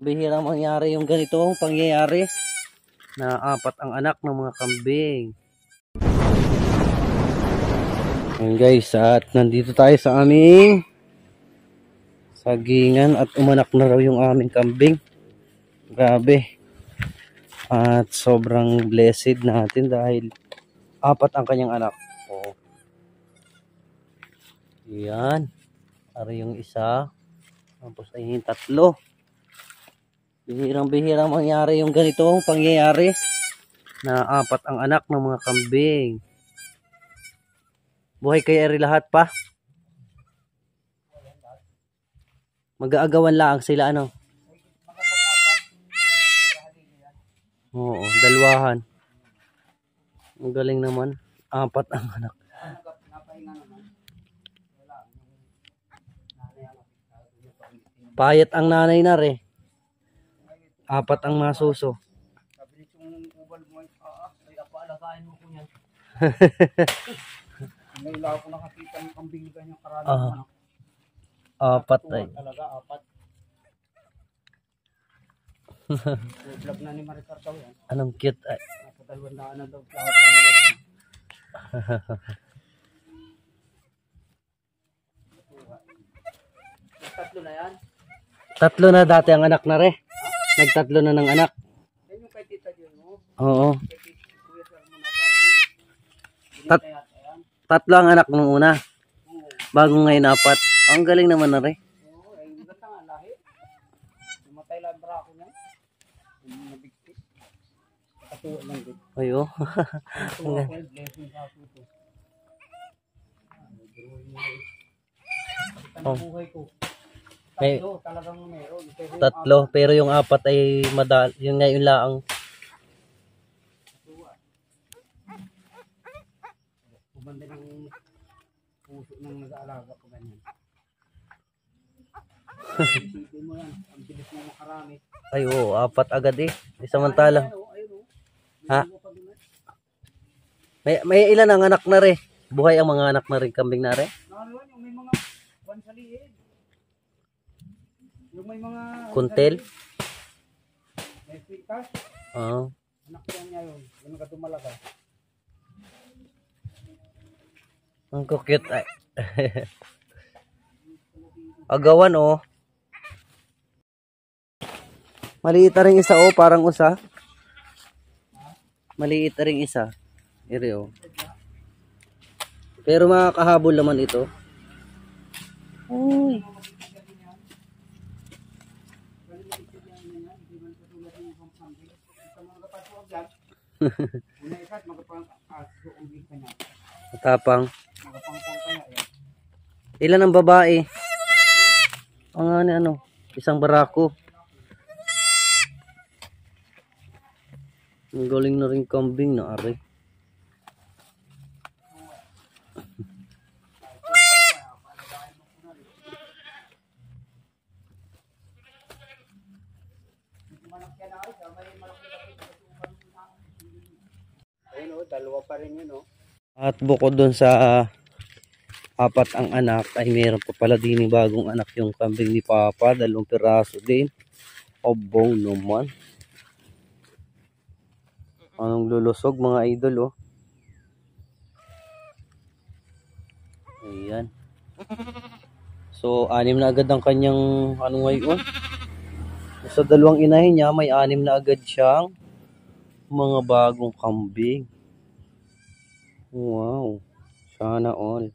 Bihirang mangyari yung ganitong pangyayari na apat ang anak ng mga kambing. Ayan guys, at nandito tayo sa aming sagingan at umanak na raw yung aming kambing. Grabe. At sobrang blessed natin dahil apat ang kanyang anak. Oh. Yan. Ari yung isa. Tapos ay yung tatlo. Bihirang mangyari yung ganitong pangyayari na apat ang anak ng mga kambing. Buhay kayo ari lahat pa. Mag-aagawan lang sila ano. Oo, dalwahan. Ang galing naman. Apat ang anak. Payat ang nanay na rin. Apat ang masuso. Ngayon lang ako nakakita ng kambing ganyan karami. Apat ay. Talaga apat. Vlog na ni Maricar daw yan. Anong cute ay. Nasa 200 na daw lahat. Tatlo na yan. Tatlo na dati ang anak na rin. Nagtatlo na ng anak. Yan yung kay Tita Jun mo. Oo. Tatlo ang anak nung una. Bago ngayon apat. Ang galing naman na rin. Oo, ay ganda nga lahi. Namatay lang bra ako niya. Nabigti. Katuwa lang din. Ayo. Katuwa ko, blessing sa ako ito. Ang buhay ko. Tatlo, talagang meron. Tatlo, pero yung apat ay yung ngayon lang. Kumanda ng puso ng nag-aalaga ko ganyan. Isipin mo yan, ang bilis mo makarami. Ay oo, apat agad eh. Samantalang. Ha? May ilan ang anak na rin? Buhay ang mga anak na rin, kambing na rin? Nakaliwan yung may mga bansaliin. Yung may mga Kuntel? may pitas. Oo. Anak yan niya yun. Yung nagkatumalaga. Ang cute ay. Agawan oh. Maliit na rin isa oh, parang usa. Maliit na rin isa. Iri oh. Pero makakahabol naman ito. Uy. Matapang. Ilan ang babae? Ang ano, isang barako. Ang galing na rin kambing na ari. Ayun o, dalawa pa rin yun o. At bukod dun sa apat ang anak, ay meron pa pala din bagong anak yung kambing ni Papa. 2 piraso din. Obo naman. Anong lulusog mga idol oh. Ayan. So 6 na agad ang kanyang ano ngayon. Sa 2 inahin niya, may 6 na agad siyang mga bagong kambing. Wow. Sana all.